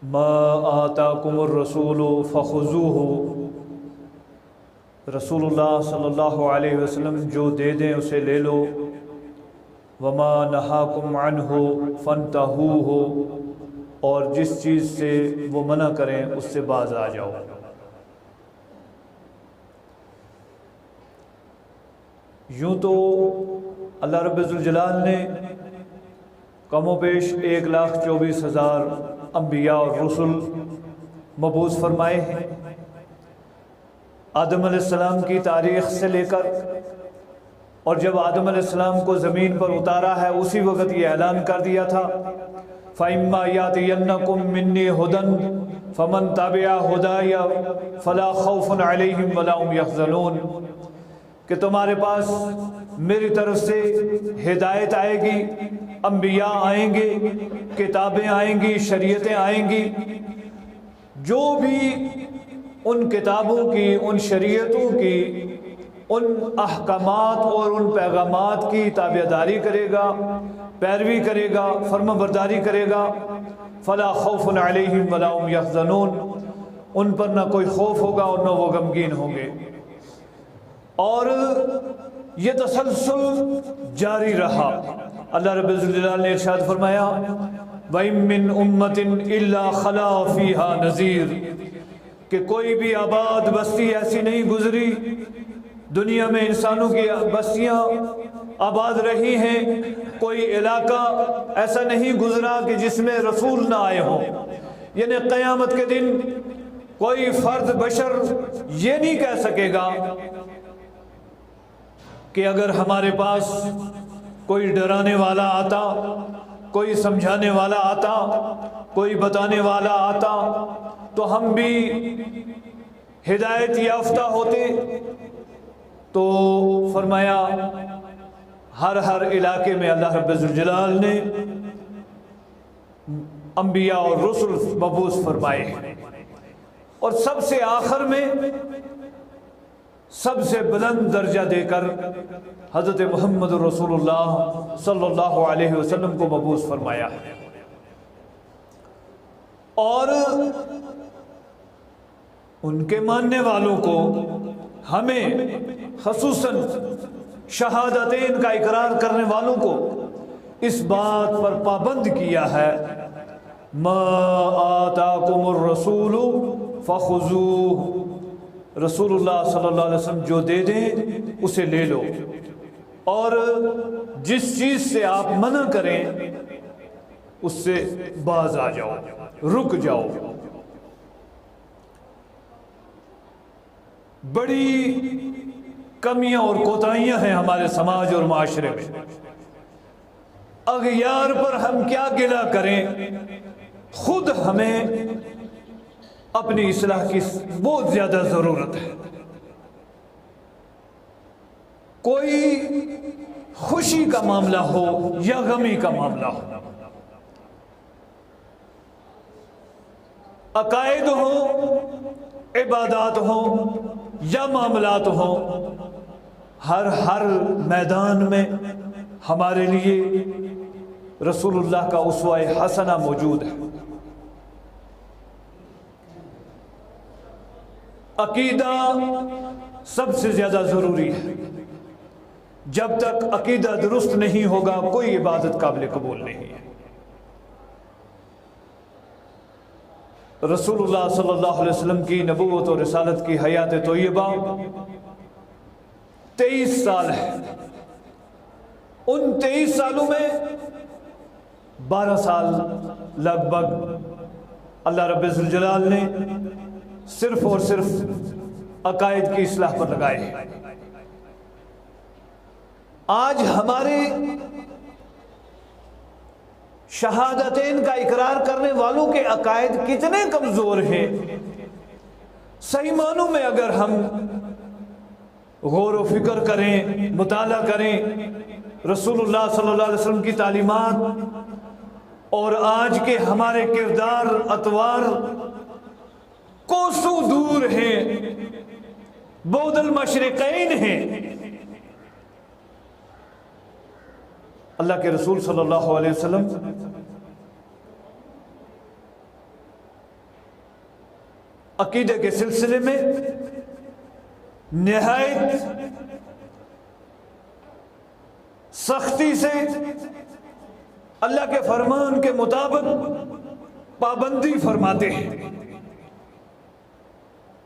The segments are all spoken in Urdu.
ما آتاکم الرسول فخذوہ، رسول اللہ صلی اللہ علیہ وسلم جو دے دیں اسے لے لو، وما نہاکم عنہ فانتہوہ، اور جس چیز سے وہ منع کریں اس سے باز آ جاؤ۔ یوں تو اللہ رب ذوالجلال نے کم و بیش 1,24,000 انبیاء اور رسل مبعوث فرمائے ہیں۔ آدم علیہ السلام کی تاریخ سے لے کر، اور جب آدم علیہ السلام کو زمین پر اتارا ہے اسی وقت یہ اعلان کر دیا تھا فَإِمَّا يَأْتِيَنَّكُم مِّنِّي هُدًى فَمَن تَبِعَ هُدَايَ فَلَا خَوْفٌ عَلَيْهِمْ وَلَا هُمْ يَحْزَنُونَ، کہ تمہارے پاس میری طرف سے ہدایت آئے گی، انبیاء آئیں گے، کتابیں آئیں گی، شریعتیں آئیں گی، جو بھی ان کتابوں کی، ان شریعتوں کی، ان احکامات اور ان پیغامات کی تابعداری کرے گا، پیروی کرے گا، فرما برداری کرے گا، فلا خوف علیہم ولا هم یحزنون، ان پر نہ کوئی خوف ہوگا اور نہ وہ غمگین ہوں گے۔ اور یہ تسلسل جاری رہا۔ اللہ رب الجلال نے ارشاد فرمایا وَإِن مِّنْ أُمَّةٍ إِلَّا خَلَا فِيهَا نَذِيرٌ، کہ کوئی بھی آباد بستی ایسی نہیں گزری، دنیا میں انسانوں کی بستیاں آباد رہی ہیں، کوئی علاقہ ایسا نہیں گزرا کہ جس میں رسول نہ آئے ہوں۔ یعنی قیامت کے دن کوئی فرد بشر یہ نہیں کہہ سکے گا کہ اگر ہمارے پاس کوئی ڈرانے والا آتا، کوئی سمجھانے والا آتا، کوئی بتانے والا آتا تو ہم بھی ہدایت یافتہ ہوتے۔ تو فرمایا ہر علاقے میں اللہ رب الجلال نے انبیاء اور رسل مبعوث فرمائے ہیں، اور سب سے آخر میں سب سے بلند درجہ دے کر حضرت محمد رسول اللہ صلی اللہ علیہ وسلم کو مبعوث فرمایا ہے۔ اور ان کے ماننے والوں کو، ہمیں خصوصاً شہادتین کا اقرار کرنے والوں کو اس بات پر پابند کیا ہے ما آتاکم الرسول فخذوہ، رسول اللہ صلی اللہ علیہ وسلم جو دے دیں اسے لے لو، اور جس چیز سے آپ منع کریں اس سے باز آ جاؤ، رک جاؤ۔ بڑی کمیاں اور کوتاہیاں ہیں ہمارے سماج اور معاشرے میں۔ اغیار پر ہم کیا گلہ کریں، خود ہمیں اپنی اصلاح کی بہت زیادہ ضرورت ہے۔ کوئی خوشی کا معاملہ ہو یا غمی کا معاملہ ہو، عقائد ہوں، عبادات ہوں یا معاملات ہوں، ہر میدان میں ہمارے لیے رسول اللہ کا اسوہ حسنہ موجود ہے۔ عقیدہ سب سے زیادہ ضروری ہے۔ جب تک عقیدہ درست نہیں ہوگا کوئی عبادت قابل قبول نہیں ہے۔ رسول اللہ صلی اللہ علیہ وسلم کی نبوت اور رسالت کی حیات طیبہ 23 سال ہے۔ ان 23 سالوں میں 12 سال لگ بھگ اللہ رب الجلال نے صرف اور صرف عقائد کی اصلاح پر لگائے ہیں۔ آج ہمارے شہادتین کا اقرار کرنے والوں کے عقائد کتنے کمزور ہیں۔ صحیح معنوں میں اگر ہم غور و فکر کریں، مطالعہ کریں رسول اللہ صلی اللہ علیہ وسلم کی تعلیمات اور آج کے ہمارے کردار اطوار کوسوں دور ہیں، بعد المشرقین ہیں۔ اللہ کے رسول صلی اللہ علیہ وسلم عقیدے کے سلسلے میں نہایت سختی سے اللہ کے فرمان کے مطابق پابندی فرماتے ہیں،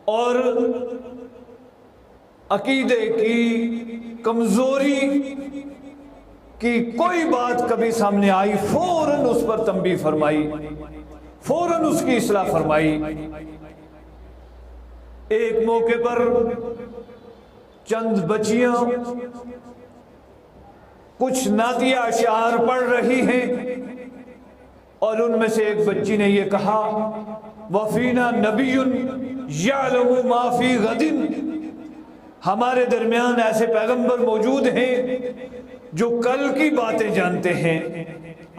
اور عقیدے کی کمزوری کی کوئی بات کبھی سامنے آئی فوراً اس پر تنبیہ فرمائی، فوراً اس کی اصلاح فرمائی۔ ایک موقع پر چند بچیاں کچھ نعتیہ اشعار پڑھ رہی ہیں، اور ان میں سے ایک بچی نے یہ کہا وَفِينَا نَبِيٌّ يَعْلَمُ مَا فِي غَدٍ، ہمارے درمیان ایسے پیغمبر موجود ہیں جو کل کی باتیں جانتے ہیں۔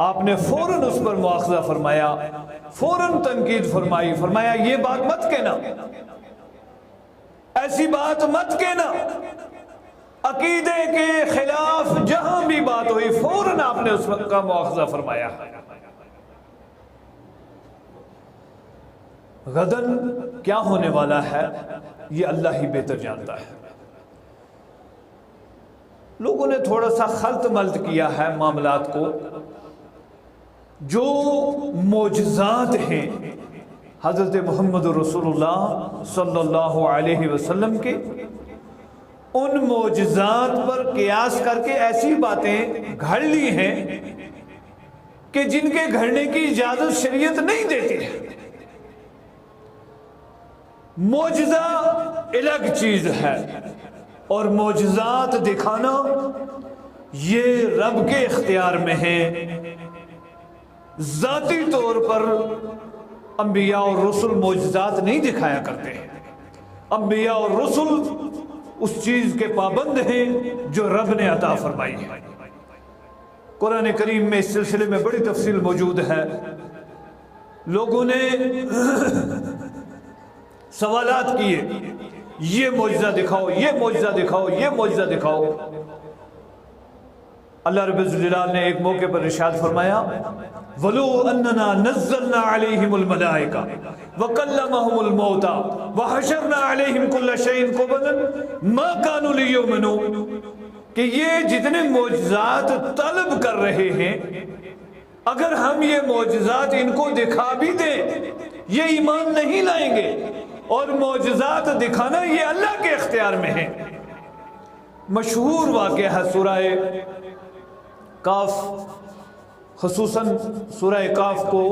آپ نے فوراً اس پر مواخذہ فرمایا، فوراً تنقید فرمائی، فرمایا یہ بات مت کہنا، ایسی بات مت کہنا۔ عقیدے کے خلاف جہاں بھی بات ہوئی فوراً آپ نے اس وقت کا مواخذہ فرمایا۔ غدن کیا ہونے والا ہے یہ اللہ ہی بہتر جانتا ہے۔ لوگوں نے تھوڑا سا خلط ملط کیا ہے معاملات کو۔ جو معجزات ہیں حضرت محمد رسول اللہ صلی اللہ علیہ وسلم کے، ان معجزات پر قیاس کر کے ایسی باتیں گھڑ لی ہیں کہ جن کے گھڑنے کی اجازت شریعت نہیں دیتی ہے۔ معجزہ الگ چیز ہے، اور معجزات دکھانا یہ رب کے اختیار میں ہے۔ ذاتی طور پر انبیاء اور رسل معجزات نہیں دکھایا کرتے ہیں۔ انبیاء اور رسل اس چیز کے پابند ہیں جو رب نے عطا فرمائی ہے۔ قرآن کریم میں اس سلسلے میں بڑی تفصیل موجود ہے۔ لوگوں نے سوالات کیے، یہ معجزہ دکھاؤ، یہ معجزہ دکھاؤ، یہ معجزہ دکھاؤ۔ اللہ رب الجلال نے ایک موقع پر ارشاد فرمایا وَلَوْ أَنَّنَا نَزَّلْنَا عَلَيْهِمُ الْمَلَائِكَةَ وَكَلَّمَهُمُ الْمَوْتَى وَحَشَرْنَا عَلَيْهِمْ كُلَّ شَيْءٍ قُبُلًا مَا كَانُوا لِيُؤْمِنُوا، کہ یہ جتنے معجزات طلب کر رہے ہیں، اگر ہم یہ معجزات ان کو دکھا بھی دیں یہ ایمان نہیں لائیں گے، اور معجزات دکھانا یہ اللہ کے اختیار میں ہے۔ مشہور واقعہ ہے سورہ کاف، خصوصاً سورہ کاف کو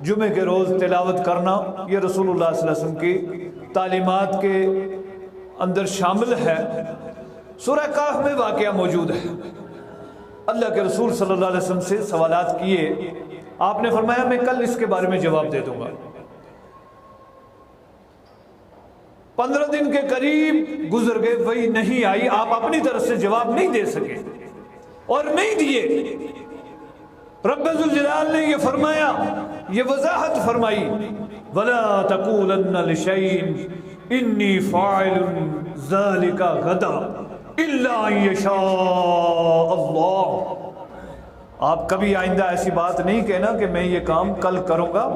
جمعے کے روز تلاوت کرنا یہ رسول اللہ صلی اللہ علیہ وسلم کی تعلیمات کے اندر شامل ہے۔ سورہ کاف میں واقعہ موجود ہے۔ اللہ کے رسول صلی اللہ علیہ وسلم سے سوالات کیے، آپ نے فرمایا میں کل اس کے بارے میں جواب دے دوں گا۔ 15 دن کے قریب گزر گئے، وہی نہیں آئی، آپ اپنی طرف سے جواب نہیں دے سکے اور نہیں دیے۔ رب ذوالجلال نے یہ فرمایا، یہ وضاحت فرمائی وَلَا تَقُولَنَّ لِشَيْءٍ إِنِّي فَاعِلٌ ذَلِكَ غَدًا إِلَّا أَن يَشَاءَ اللَّهُ، آپ کبھی آئندہ ایسی بات نہیں کہنا کہ میں یہ کام کل کروں گا،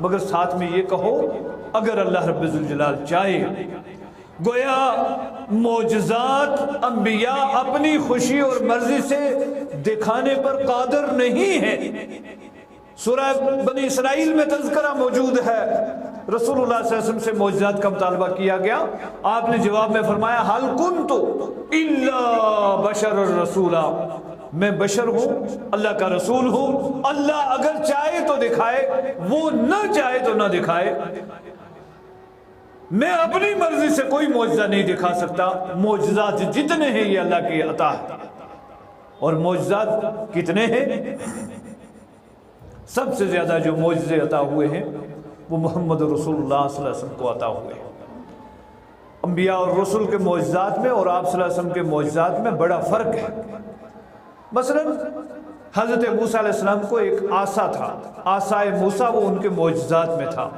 مگر ساتھ میں یہ کہو اگر اللہ رب الجلال چاہے۔ گویا معجزات انبیاء اپنی خوشی اور مرضی سے دکھانے پر قادر نہیں ہیں۔ سورہ بنی اسرائیل میں تذکرہ موجود ہے، رسول اللہ صلی اللہ علیہ وسلم سے معجزات کا مطالبہ کیا گیا، آپ نے جواب میں فرمایا حل کنت الا بشر الرسول، میں بشر ہوں، اللہ کا رسول ہوں، اللہ اگر چاہے تو دکھائے، وہ نہ چاہے تو نہ دکھائے، میں اپنی مرضی سے کوئی معجزہ نہیں دکھا سکتا۔ معجزات جتنے ہیں یہ اللہ کی عطا ہے، اور معجزات کتنے ہیں؟ سب سے زیادہ جو معجزے عطا ہوئے ہیں وہ محمد رسول اللہ صلی اللہ علیہ وسلم کو عطا ہوئے ہیں۔ انبیاء اور رسول کے معجزات میں اور آپ صلی اللہ علیہ وسلم کے معجزات میں بڑا فرق ہے۔ مثلا حضرت موسیٰ علیہ السلام کو ایک عصا تھا، عصائے موسیٰ، وہ ان کے معجزات میں تھا۔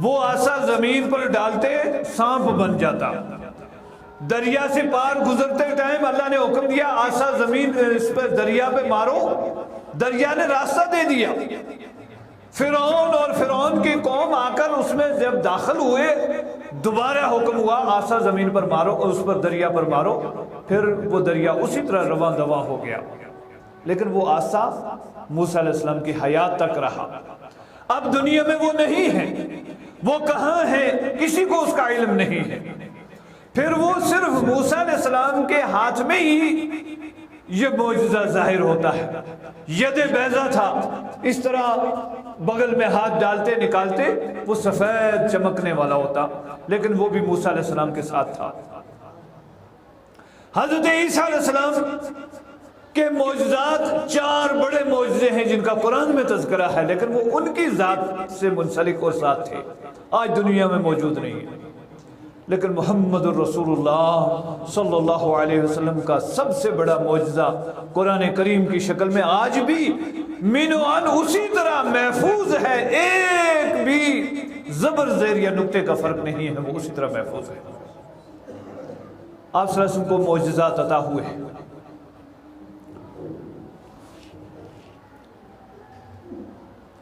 وہ عصا زمین پر ڈالتے سانپ بن جاتا۔ دریا سے پار گزرتے ٹائم اللہ نے حکم دیا عصا زمین اس پر دریا پہ مارو، دریا نے راستہ دے دیا۔ فرعون اور فرعون کی قوم آ کر اس اس میں جب داخل ہوئے دوبارہ حکم ہوا آسا زمین پر مارو اور اس پر دریا پر مارو، پھر وہ دریا اسی طرح رواں دواں ہو گیا، لیکن وہ آسا موسیٰ علیہ السلام کی حیات تک رہا۔ اب دنیا میں وہ نہیں ہے، وہ کہاں ہے کسی کو اس کا علم نہیں ہے۔ پھر وہ صرف موسیٰ علیہ السلام کے ہاتھ میں ہی یہ معجزہ ظاہر ہوتا ہے۔ ید بیضا تھا، اس طرح بغل میں ہاتھ ڈالتے نکالتے وہ سفید چمکنے والا ہوتا، لیکن وہ بھی موسیٰ علیہ السلام کے ساتھ تھا۔ حضرت عیسیٰ علیہ السلام کے معجزات 4 بڑے معجزے ہیں جن کا قرآن میں تذکرہ ہے، لیکن وہ ان کی ذات سے منسلک اور ساتھ تھے، آج دنیا میں موجود نہیں ہے۔ لیکن محمد الرسول اللہ صلی اللہ علیہ وسلم کا سب سے بڑا معجزہ قرآن کریم کی شکل میں آج بھی مینوان اسی طرح محفوظ ہے، ایک بھی زبر زیر یا نقطے کا فرق نہیں ہے، وہ اسی طرح محفوظ ہے۔ آپ صلی اللہ علیہ وسلم کو معجزات عطا ہوئے ہیں۔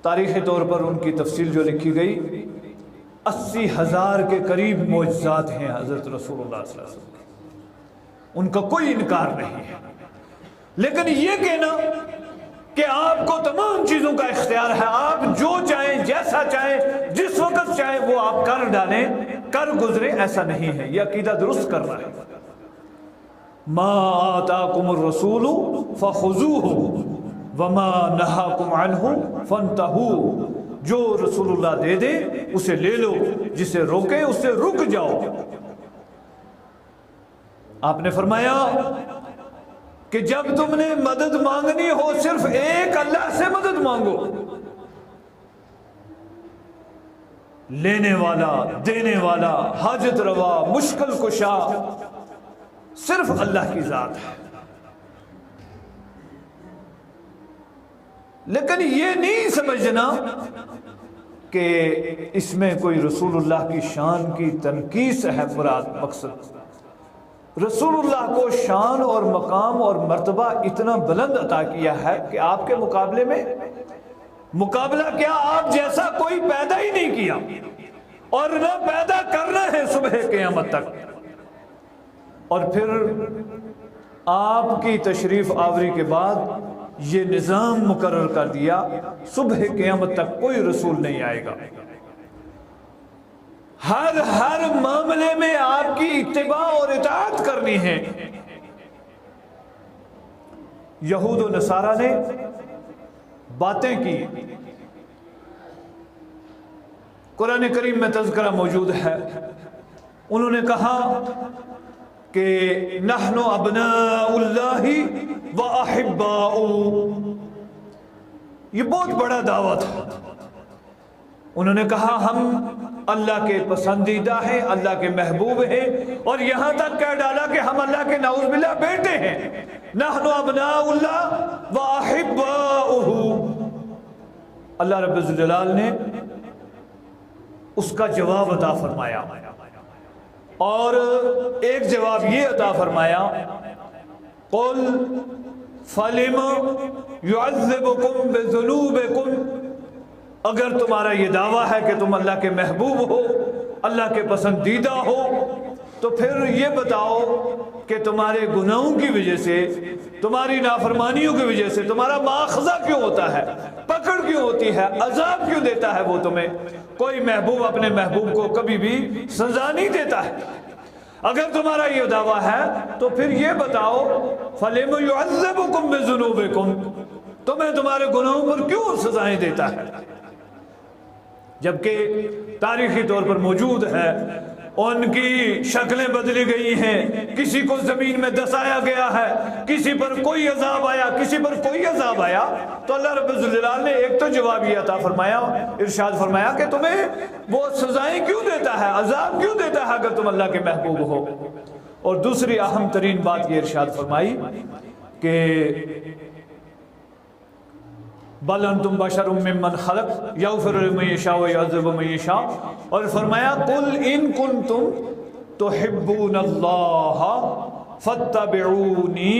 تاریخی طور پر ان کی تفصیل جو لکھی گئی 80,000 کے قریب معجزات ہیں حضرت رسول اللہ صلی اللہ علیہ وسلم کے، ان کا کوئی انکار نہیں ہے۔ لیکن یہ کہنا کہ آپ کو تمام چیزوں کا اختیار ہے، آپ جو چاہیں جیسا چاہیں جس وقت چاہیں وہ آپ کر ڈالیں کر گزرے، ایسا نہیں ہے، یہ عقیدہ درست کرنا ہے۔ ما آتاکم الرسول فخذوہ وما نہاکم عنہ فانتہوا، جو رسول اللہ دے دے اسے لے لو، جسے روکے اس سے رک جاؤ۔ آپ نے فرمایا کہ جب تم نے مدد مانگنی ہو صرف ایک اللہ سے مدد مانگو، لینے والا دینے والا حاجت روا مشکل کشا صرف اللہ کی ذات ہے۔ لیکن یہ نہیں سمجھنا کہ اس میں کوئی رسول اللہ کی شان کی تنقیص ہے مراد مقصد۔ رسول اللہ کو شان اور مقام اور مرتبہ اتنا بلند عطا کیا ہے کہ آپ کے مقابلے میں مقابلہ کیا، آپ جیسا کوئی پیدا ہی نہیں کیا اور نہ پیدا کرنا ہے صبح قیامت تک۔ اور پھر آپ کی تشریف آوری کے بعد یہ نظام مقرر کر دیا، صبح قیامت تک کوئی رسول نہیں آئے گا، ہر معاملے میں آپ کی اتباع اور اطاعت کرنی ہے۔ یہود و نصارہ نے باتیں کی، قرآن کریم میں تذکرہ موجود ہے، انہوں نے کہا کہ نحن ابناء اللہ و احباؤ، یہ بہت بڑا دعویٰ تھا۔ انہوں نے کہا ہم اللہ کے پسندیدہ ہیں، اللہ کے محبوب ہیں، اور یہاں تک کہہ ڈالا کہ ہم اللہ کے نعوذ باللہ بیٹے ہیں۔ نحن ابناء اللہ و احباؤہ، اللہ رب الجلال نے اس کا جواب عطا فرمایا، اور ایک جواب یہ عطا فرمایا، قل فلم يعذبكم بذنوبكم، اگر تمہارا یہ دعویٰ ہے کہ تم اللہ کے محبوب ہو، اللہ کے پسندیدہ ہو، تو پھر یہ بتاؤ کہ تمہارے گناہوں کی وجہ سے، تمہاری نافرمانیوں کی وجہ سے تمہارا مواخذہ کیوں ہوتا ہے، پکڑ کیوں ہوتی ہے، عذاب کیوں دیتا ہے وہ تمہیں؟ کوئی محبوب اپنے محبوب کو کبھی بھی سزا نہیں دیتا ہے۔ اگر تمہارا یہ دعویٰ ہے تو پھر یہ بتاؤ فَلِمَ يُعَذِّبُكُمْ بِذُنُوبِكُمْ، تمہیں تمہارے گناہوں پر کیوں سزائیں دیتا ہے؟ جبکہ تاریخی طور پر موجود ہے ان کی شکلیں بدلی گئی ہیں، کسی کو زمین میں دسایا گیا ہے، کسی پر کوئی عذاب آیا، کسی پر کوئی عذاب آیا، تو اللہ رب الجلال نے ایک تو جواب یہ عطا فرمایا، ارشاد فرمایا کہ تمہیں وہ سزائیں کیوں دیتا ہے، عذاب کیوں دیتا ہے اگر تم اللہ کے محبوب ہو۔ اور دوسری اہم ترین بات یہ ارشاد فرمائی کہ بل انتم بشر ممن خلق یغفر لمن یشاء ویعذب من یشاء، اور فرمایا قل ان کنتم تحبون اللہ فاتبعونی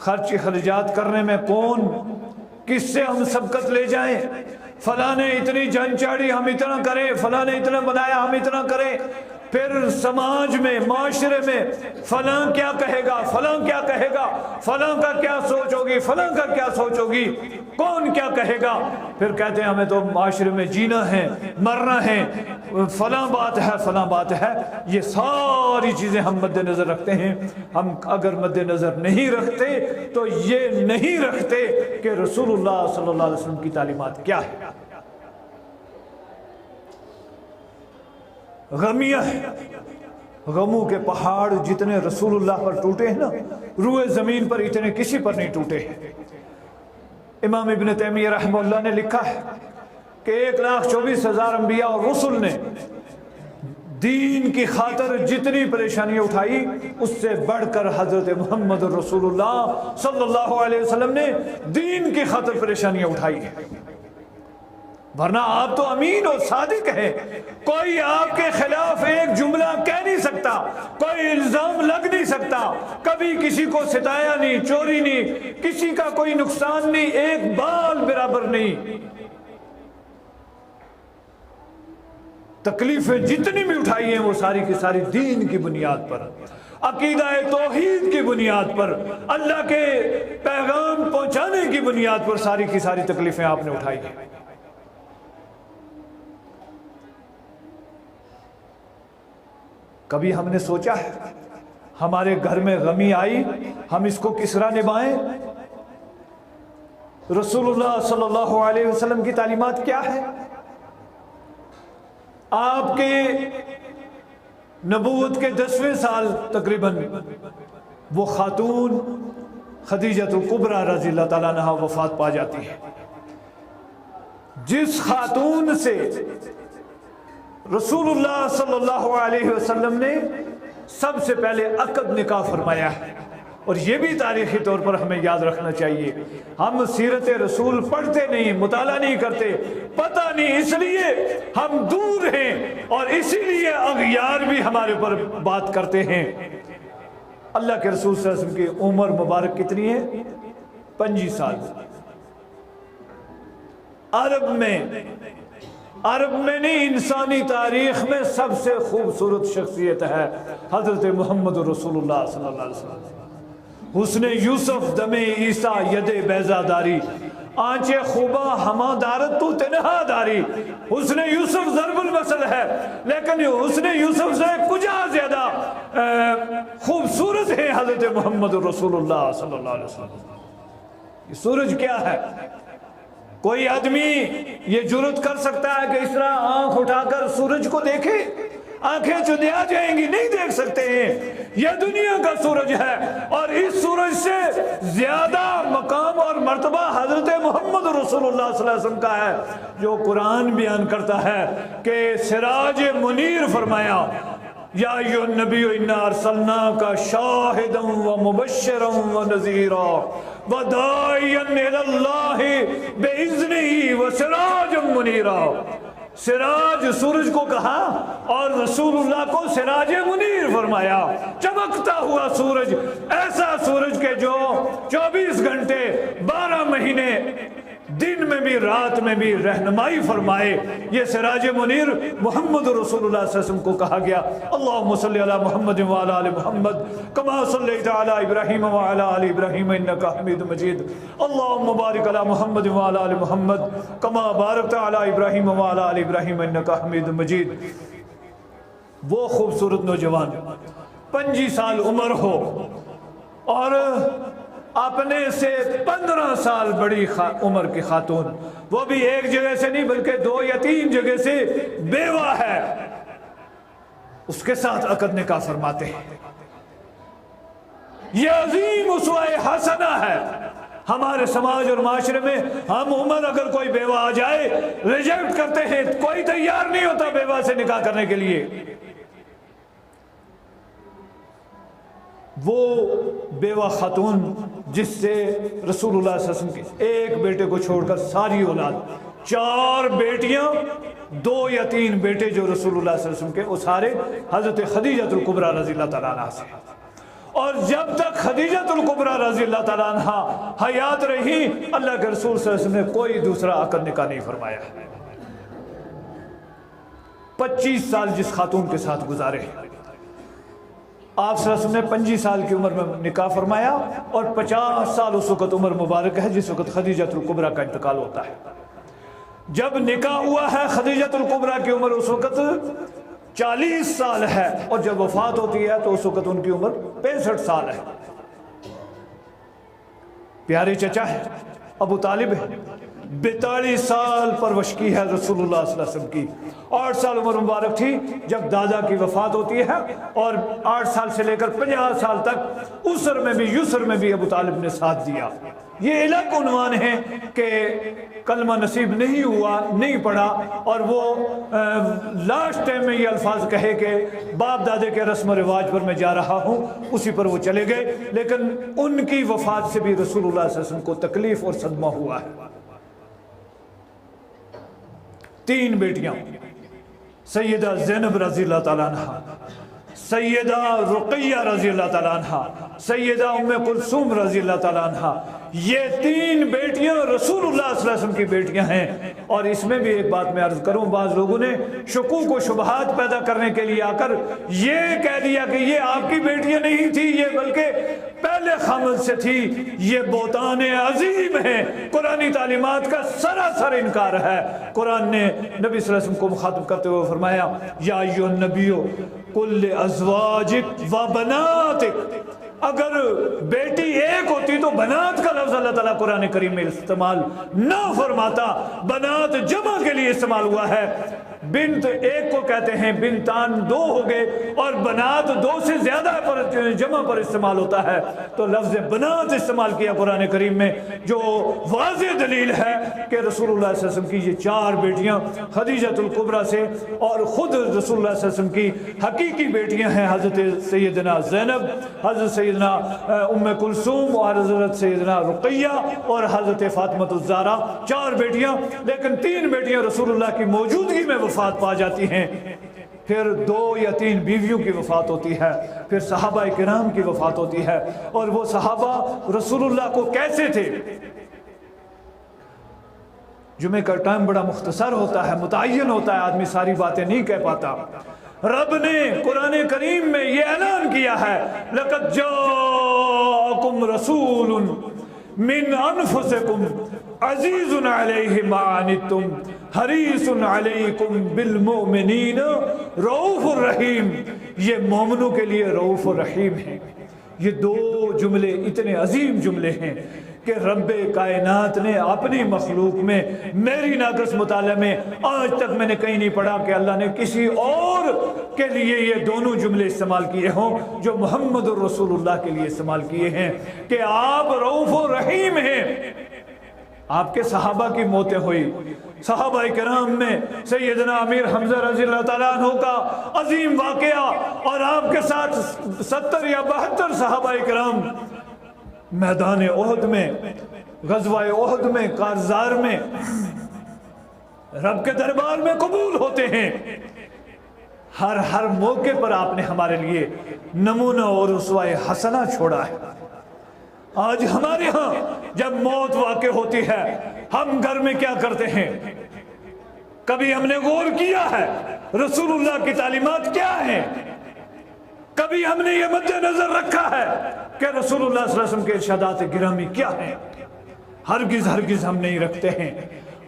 خرچ خرجات کرنے میں کون کس سے ہم سبقت لے جائیں؟ فلاں نے اتنی جان چاڑی ہم اتنا کریں، فلاں نے اتنا بنایا ہم اتنا کریں، پھر سماج میں معاشرے میں فلاں کیا کہے گا، فلاں کیا کہے گا، فلاں کا کیا سوچ ہوگی، فلاں کا کیا سوچ ہوگی، کون کیا کہے گا، پھر کہتے ہیں ہمیں تو معاشرے میں جینا ہے مرنا ہے، فلاں بات ہے فلاں بات ہے۔ یہ ساری چیزیں ہم مد نظر رکھتے ہیں۔ ہم اگر مد نظر نہیں رکھتے تو یہ نہیں رکھتے کہ رسول اللہ صلی اللہ علیہ وسلم کی تعلیمات کیا ہے۔ غمیہ ہے، غموں کے پہاڑ جتنے رسول اللہ پر ٹوٹے ہیں نا، روئے زمین پر اتنے کسی پر نہیں ٹوٹے ہیں۔ امام ابن تیمیہ رحمہ اللہ نے لکھا ہے کہ 1,24,000 انبیاء اور رسل نے دین کی خاطر جتنی پریشانیاں اٹھائی اس سے بڑھ کر حضرت محمد رسول اللہ صلی اللہ علیہ وسلم نے دین کی خاطر پریشانیاں اٹھائی ہیں۔ ورنہ آپ تو امین اور صادق ہیں، کوئی آپ کے خلاف ایک جملہ کہہ نہیں سکتا، کوئی الزام لگ نہیں سکتا، کبھی کسی کو ستایا نہیں، چوری نہیں، کسی کا کوئی نقصان نہیں، ایک بال برابر نہیں۔ تکلیفیں جتنی بھی اٹھائی ہیں وہ ساری کی ساری دین کی بنیاد پر، عقیدہ توحید کی بنیاد پر، اللہ کے پیغام پہنچانے کی بنیاد پر ساری کی ساری تکلیفیں آپ نے اٹھائی ہیں۔ کبھی ہم نے سوچا ہے ہمارے گھر میں غمی آئی ہم اس کو کس طرح نبھائیں؟ رسول اللہ صلی اللہ علیہ وسلم کی تعلیمات کیا ہے؟ آپ کے نبوت کے 10ویں سال تقریباً وہ خاتون خدیجہ الکبریٰ رضی اللہ تعالیٰ عنہا وفات پا جاتی ہے۔ جس خاتون سے رسول اللہ صلی اللہ علیہ وسلم نے سب سے پہلے عقد نکاح فرمایا ہے، اور یہ بھی تاریخی طور پر ہمیں یاد رکھنا چاہیے۔ ہم سیرت رسول پڑھتے نہیں، مطالعہ نہیں کرتے، پتہ نہیں، اس لیے ہم دور ہیں اور اسی لیے اغیار بھی ہمارے پر بات کرتے ہیں۔ اللہ کے رسول صلی اللہ علیہ وسلم کی عمر مبارک کتنی ہے؟ 25 سال۔ عرب میں نہیں، انسانی تاریخ میں سب سے خوبصورت شخصیت ہے حضرت محمد رسول اللہ صلی اللہ علیہ وسلم۔ حسن یوسف دم عیسیٰ ید بیضا داری، آنچ خوبا ہما دارت تو تنہا داری۔ حسن یوسف ضرب المثل ہے، لیکن حسن یوسف سے کجا زیادہ خوبصورت ہے حضرت محمد رسول اللہ صلی اللہ علیہ وسلم۔ یہ سورج کیا ہے؟ کوئی آدمی یہ جرت کر سکتا ہے کہ اس طرح آنکھ اٹھا کر سورج کو دیکھے؟ آنکھیں چندیا جائیں گی، نہیں دیکھ سکتے ہیں۔ یہ دنیا کا سورج ہے، اور اس سورج سے زیادہ مقام اور مرتبہ حضرت محمد رسول اللہ صلی اللہ علیہ وسلم کا ہے، جو قرآن بیان کرتا ہے کہ سراج منیر فرمایا، یا ایھا النبی انا ارسلناک شاہدا ومبشرا ونذیرا وداعیا الی اللہ باذنہ وسراجا منیرا۔ سراج سورج کو کہا اور رسول اللہ کو سراج منیر فرمایا، چمکتا ہوا سورج، ایسا سورج کے جو 24 گھنٹے 12 مہینے دن میں بھی رات میں بھی رہنمائی فرمائے۔ یہ سراج منیر محمد رسول اللہ صلی اللہ علیہ وسلم کو کہا گیا۔ اللہم صلی علی محمد وعلی آل محمد کما صلیت علی ابراہیم وعلی آل ابراہیم انکا حمید مجید۔ اللہم بارک علی محمد وعلی آل محمد کما بارکت علی ابراہیم وعلی آل ابراہیم انکا حمید مجید۔ وہ خوبصورت نوجوان 25 سال عمر ہو اور اپنے سے 15 سال بڑی عمر کی خاتون، وہ بھی ایک جگہ سے نہیں بلکہ 2 یا 3 جگہ سے بیوہ ہے، اس کے ساتھ عقد نکاح فرماتے ہیں۔ یہ عظیم اسوہ حسنہ ہے ہمارے سماج اور معاشرے میں۔ ہم عمر اگر کوئی بیوہ آ جائے ریجیکٹ کرتے ہیں، کوئی تیار نہیں ہوتا بیوہ سے نکاح کرنے کے لیے۔ وہ بیوہ خاتون جس سے رسول اللہ صلی اللہ علیہ وسلم کے ایک بیٹے کو چھوڑ کر ساری اولاد، 4 بیٹیاں 2 یا 3 بیٹے جو رسول اللہ صلی اللہ علیہ وسلم کے، وہ سارے حضرت خدیجہ الکبریٰ رضی اللہ تعالیٰ عنہا سے۔ اور جب تک خدیجۃ الکبریٰ رضی اللہ تعالیٰ عنہ حیات رہی اللہ کے رسول صلی اللہ علیہ وسلم نے کوئی دوسرا عقد نکاح نہیں فرمایا۔ 25 سال جس خاتون کے ساتھ گزارے، آپ صلی اللہ علیہ وسلم نے 25 سال کی عمر میں نکاح فرمایا، اور 50 سال اس وقت عمر مبارک ہے جس وقت خدیجۃ الکبریٰ کا انتقال ہوتا ہے۔ جب نکاح ہوا ہے خدیجۃ الکبریٰ کی عمر اس وقت 40 سال ہے، اور جب وفات ہوتی ہے تو اس وقت ان کی عمر 65 سال ہے۔ پیارے چچا ہے ابو طالب ہے، 42 سال پرورش کی ہے رسول اللہ صلی اللہ علیہ وسلم کی۔ 8 سال عمر مبارک تھی جب دادا کی وفات ہوتی ہے، اور 8 سال سے لے کر 50 سال تک اسر میں بھی یسر میں بھی ابو طالب نے ساتھ دیا۔ یہ الگ عنوان ہے کہ کلمہ نصیب نہیں ہوا، نہیں پڑھا، اور وہ لاسٹ ٹائم میں یہ الفاظ کہے کہ باپ دادے کے رسم و رواج پر میں جا رہا ہوں، اسی پر وہ چلے گئے۔ لیکن ان کی وفات سے بھی رسول اللہ صلی اللہ علیہ وسلم کو تکلیف اور صدمہ ہوا ہے۔ 3 بیٹیاں، سیدہ زینب رضی اللہ تعالیٰ عنہ، سیدہ رقیہ رضی اللہ تعالیٰ عنہ، سیدہ ام کلثوم رضی اللہ تعالیٰ عنہ، یہ 3 بیٹیاں رسول اللہ صلی اللہ علیہ وسلم کی بیٹیاں ہیں۔ اور اس میں بھی ایک بات میں عرض کروں، بعض لوگوں نے شکوک و شبہات پیدا کرنے کے لیے آ کر یہ کہہ دیا کہ یہ آپ کی بیٹیاں نہیں تھی، یہ بلکہ پہلے خامد سے تھی۔ یہ بہتان عظیم ہے، قرآنی تعلیمات کا سراسر انکار ہے۔ قرآن نے نبی صلی اللہ علیہ وسلم کو مخاطب کرتے ہوئے فرمایا یا ایھا النبی قل لازواجک و بناتک، اگر بیٹی ایک ہوتی تو بنات کا لفظ اللہ تعالیٰ قرآن کریم میں استعمال نہ فرماتا، بنات جمع کے لیے استعمال ہوا ہے۔ بنت ایک کو کہتے ہیں، بنتان 2 ہو گئے، اور بنات 2 سے زیادہ پر جمع پر استعمال ہوتا ہے، تو لفظ بنات استعمال کیا قرآن کریم میں، جو واضح دلیل ہے کہ رسول اللہ صلی اللہ علیہ وسلم کی یہ 4 بیٹیاں خدیجۃ الکبریٰ سے، اور خود رسول اللہ صلی اللہ علیہ وسلم کی حقیقی بیٹیاں ہیں حضرت سیدنا زینب، حضرت سیدنا ام کلثوم، اور حضرت سیدنا رقیہ، اور حضرت فاطمہ الزہرا۔ 4 بیٹیاں، لیکن 3 بیٹیاں رسول اللہ کی موجودگی میں وفات پا جاتی ہیں۔ پھر 2 یا 3 بیویوں کی وفات ہوتی ہے، پھر صحابہ کرام کی وفات ہوتی ہے۔ اور وہ صحابہ رسول اللہ کو کیسے تھے؟ جمعے کا ٹائم بڑا مختصر ہوتا ہے، متعین ہوتا ہے، آدمی ساری باتیں نہیں کہہ پاتا۔ رب نے قرآن کریم میں یہ اعلان کیا ہے لَقَدْ جَاءَكُمْ رَسُولٌ مِّنْ أَنفُسِكُمْ عَزِيزٌ عَلَيْهِ مَا عَنِتُّمْ حَرِيصٌ عَلَيْكُمْ بِالْمُؤْمِنِينَ رَؤُوفٌ الرحیم۔ یہ مومنوں کے لیے رؤوف الرحیم ہے۔ یہ 2 جملے اتنے عظیم جملے ہیں کہ رب کائنات نے اپنی مخلوق میں، میری ناقص مطالعہ میں آج تک میں نے کہیں نہیں پڑھا کہ اللہ نے کسی اور کے لیے یہ دونوں جملے استعمال کیے ہوں جو محمد الرسول اللہ کے لیے استعمال کیے ہیں، کہ آپ رؤوف الرحیم ہیں۔ آپ کے صحابہ کی موتیں ہوئی، صحابہ کرام میں سیدنا امیر حمزہ رضی اللہ تعالیٰ عنہ کا عظیم واقعہ، اور آپ کے ساتھ 70 یا 72 صحابہ کرام میدان احد میں، غزوہ احد میں، کارزار میں رب کے دربار میں قبول ہوتے ہیں۔ ہر موقع پر آپ نے ہمارے لیے نمونہ اور اسوہ حسنہ چھوڑا ہے۔ آج ہمارے ہاں جب موت واقع ہوتی ہے، ہم گھر میں کیا کرتے ہیں؟ کبھی ہم نے غور کیا ہے رسول اللہ کی تعلیمات کیا ہیں؟ کبھی ہم نے یہ مد نظر رکھا ہے کہ رسول اللہ صلی اللہ علیہ وسلم کے ارشادات گرامی کیا ہیں؟ ہرگز ہم نہیں رکھتے ہیں۔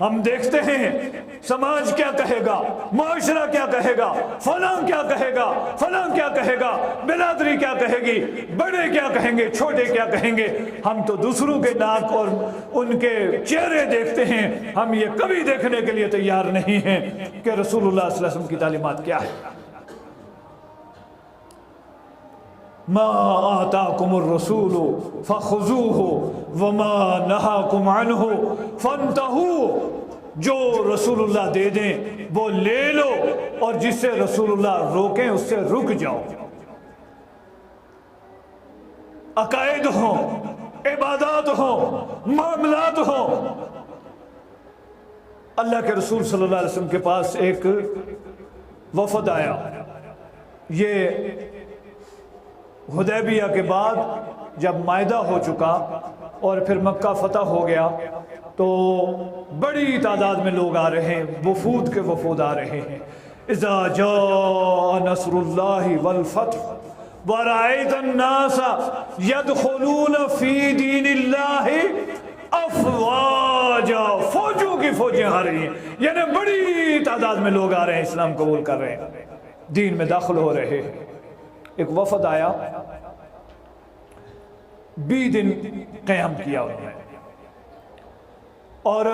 ہم دیکھتے ہیں سماج کیا کہے گا، معاشرہ کیا کہے گا، فلاں کیا کہے گا، فلاں کیا کہے گا، برادری کیا کہے گی، بڑے کیا کہیں گے، چھوٹے کیا کہیں گے۔ ہم تو دوسروں کے ناک اور ان کے چہرے دیکھتے ہیں، ہم یہ کبھی دیکھنے کے لیے تیار نہیں ہیں کہ رسول اللہ صلی اللہ علیہ وسلم کی تعلیمات کیا ہے۔ ما آتاکم الرسول فخذوہ وما نہاکم عنہ فانتہوا، جو رسول اللہ دے دیں وہ لے لو، اور جس سے رسول اللہ روکیں اس سے رک جاؤ۔ عقائد ہوں، عبادات ہوں، معاملات ہوں۔ اللہ کے رسول صلی اللہ علیہ وسلم کے پاس ایک وفد آیا۔ یہ حدیبیہ کے بعد جب معاہدہ ہو چکا اور پھر مکہ فتح ہو گیا تو بڑی تعداد میں لوگ آ رہے ہیں، وفود کے وفود آ رہے ہیں. اذا جاء نصر اللہ والفتح ورأيت الناس يدخلون في دین اللہ افواجا، فوجوں کی فوجیں آ رہی ہیں، یعنی بڑی تعداد میں لوگ آ رہے ہیں، اسلام قبول کر رہے ہیں، دین میں داخل ہو رہے ہیں. ایک وفد آیا، 20 دن قیام کیا انہوں نے، اور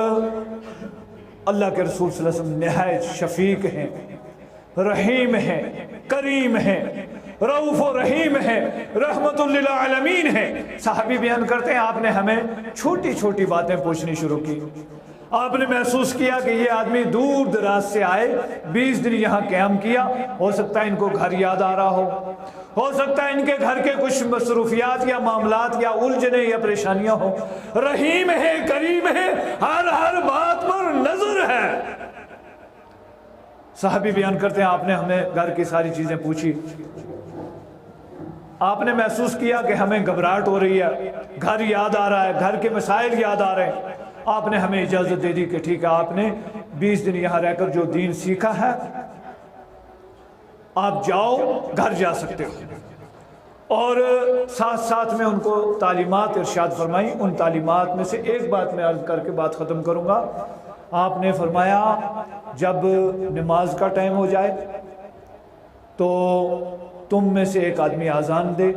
اللہ کے رسول صلی اللہ علیہ وسلم نہایت شفیق ہیں، رحیم ہیں، کریم ہیں، رؤوف و رحیم ہیں، رحمت للعالمین ہیں. صحابی بیان کرتے ہیں آپ نے ہمیں چھوٹی چھوٹی باتیں پوچھنی شروع کی. آپ نے محسوس کیا کہ یہ آدمی دور دراز سے آئے، 20 دن یہاں قیام کیا، ہو سکتا ہے ان کو گھر یاد آ رہا ہو سکتا ہے ان کے گھر کے کچھ مصروفیات یا معاملات یا الجھنیں یا پریشانیاں ہوں. رحیم ہے، کریم ہے، ہر بات پر نظر ہے. صحابی بیان کرتے ہیں آپ نے ہمیں گھر کی ساری چیزیں پوچھی. آپ نے محسوس کیا کہ ہمیں گھبراہٹ ہو رہی ہے، گھر یاد آ رہا ہے، گھر کے مسائل یاد آ رہے ہیں. آپ نے ہمیں اجازت دے دی کہ ٹھیک ہے، آپ نے 20 دن یہاں رہ کر جو دین سیکھا ہے آپ جاؤ، گھر جا سکتے ہو. اور ساتھ ساتھ میں ان کو تعلیمات ارشاد فرمائی. ان تعلیمات میں سے ایک بات میں عرض کر کے بات ختم کروں گا. آپ نے فرمایا جب نماز کا ٹائم ہو جائے تو تم میں سے ایک آدمی اذان دے،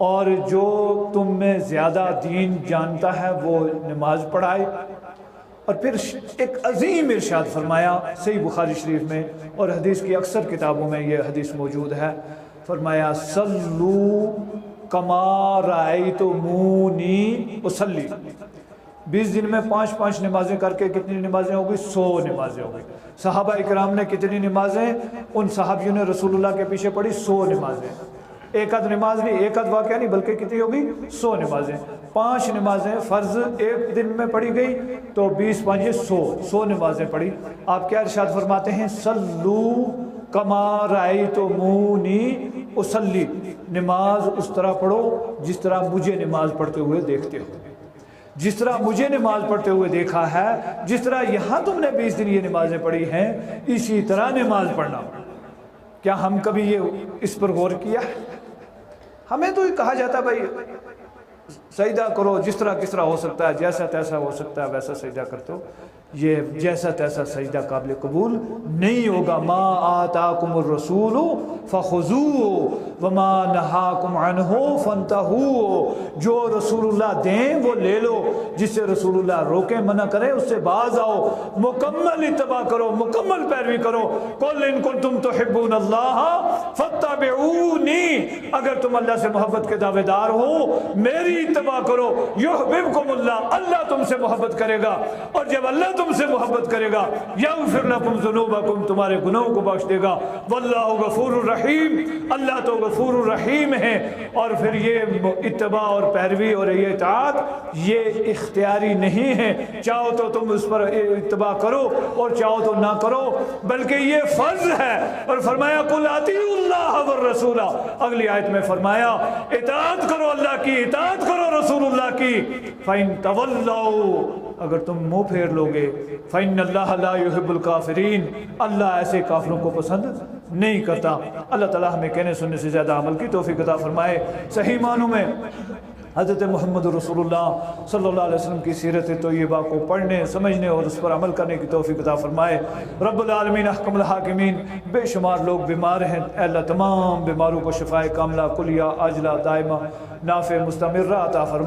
اور جو تم میں زیادہ دین جانتا ہے وہ نماز پڑھائے. اور پھر ایک عظیم ارشاد فرمایا صحیح بخاری شریف میں اور حدیث کی اکثر کتابوں میں یہ حدیث موجود ہے. فرمایا صلو کما رأیتمونی اصلی. 20 دن میں 5 نمازیں کر کے کتنی نمازیں ہو گئی؟ 100 نمازیں ہو گئی. صحابہ اکرام نے کتنی نمازیں ان صحابیوں نے رسول اللہ کے پیچھے پڑھی؟ 100 نمازیں. ایک آدھ نماز نہیں، ایک آدھ واقعہ نہیں، بلکہ کتنی ہوگی؟ 100 نمازیں. 5 نمازیں فرض ایک دن میں پڑھی گئی تو 20 5 100 نمازیں پڑھی. آپ کیا ارشاد فرماتے ہیں؟ صلو کما رأیتمونی اصلی. نماز اس طرح پڑھو جس طرح مجھے نماز پڑھتے ہوئے دیکھتے ہو. جس طرح مجھے نماز پڑھتے ہوئے دیکھا ہے، جس طرح یہاں تم نے 20 دن یہ نمازیں پڑھی ہیں، اسی طرح نماز پڑھنا. کیا ہم کبھی یہ اس پر غور کیا ہے؟ ہمیں تو یہ کہا جاتا ہے بھائی سجدہ کرو، جس طرح کس طرح ہو سکتا ہے، جیسا تیسا ہو سکتا ہے ویسا سجدہ کرتے ہو. یہ جیسا تیسا سجدہ قابل قبول نہیں ہوگا. ما آتاکم الرسول فخذوه وما نہاکم عنہ فانتہوا. جو رسول اللہ دیں وہ لے لو، جس سے رسول اللہ روکیں منع کریں اس سے باز آؤ. مکمل اتباع کرو، مکمل پیروی کرو. قل ان کنتم تحبون اللہ فاتبعونی. اگر تم اللہ سے محبت کے دعوے دار ہو میری اتباع کرو. یحببکم اللہ، اللہ تم سے محبت کرے گا، اور جب اللہ تم سے محبت کرے گا یغفر لکم ذنوبکم، تمہارے گناہوں کو بخش دے گا. واللہ غفور الرحیم، اللہ تو غفور الرحیم ہے. اور پھر یہ اتباع اور پیروی اور یہ اطاعت یہ اختیاری نہیں ہے. چاہو تو تم اس پر اتباع کرو اور چاہو تو نہ کرو، بلکہ یہ فرض ہے. اور فرمایا قل اطیعوا اللہ والرسول. اگلی آیت میں فرمایا اطاعت کرو اللہ کی، اطاعت کرو رسول اللہ کی. فَإِن تَوَلَّوْا، اگر تم منہ پھیر لوگے، فَإِنَّ اللَّهَ لَا يُحِبُّ الْكَافِرِينَ، اللہ ایسے کافروں کو پسند نہیں کرتا. اللہ تعالیٰ ہمیں کہنے سننے سے زیادہ عمل کی توفیق عطا فرمائے. صحیح معنوں میں حضرت محمد رسول اللہ صلی اللہ علیہ وسلم کی سیرت طیبہ کو پڑھنے، سمجھنے اور اس پر عمل کرنے کی توفیق عطا فرمائے. رب العالمین احکم الحاکمین. بے شمار لوگ بیمار ہیں، اے اللہ تمام بیماروں کو شفائے کاملہ کلیہ عاجلہ دائمہ نافع مستمرہ عطا فرمائے.